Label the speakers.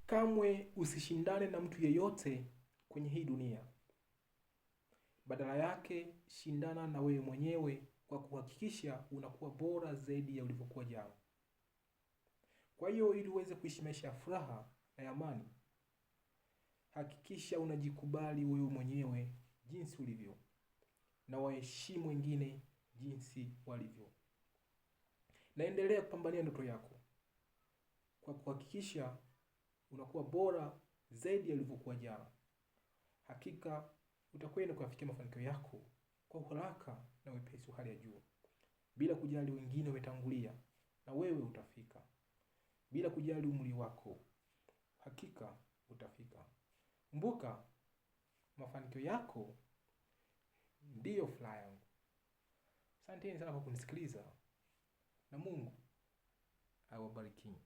Speaker 1: Kamwe usishindane na mtu yeyote kwenye hii dunia. Badala yake, shindana na wewe mwenyewe kwa kuhakikisha unakuwa bora zaidi ya ulivyokuwa jana. Kwa hiyo ili uweze kuishi maisha ya furaha na amani, hakikisha unajikubali wewe mwenyewe jinsi ulivyo na waheshimu wengine jinsi walivyo. Naendelea kupambania ndoto yako kwa kuhakikisha unakuwa bora zaidi ya ulivyokuwa jana. Hakika utakwenda kuyafikia mafanikio yako kwa haraka na wepesi wa hali ya juu. Bila kujali wengine wametangulia, na wewe utafika. Bila kujali umri wako, hakika utafika. Kumbuka, mafanikio yako ndiyo furaha yangu. Asanteni sana kwa kunisikiliza, na Mungu awabariki.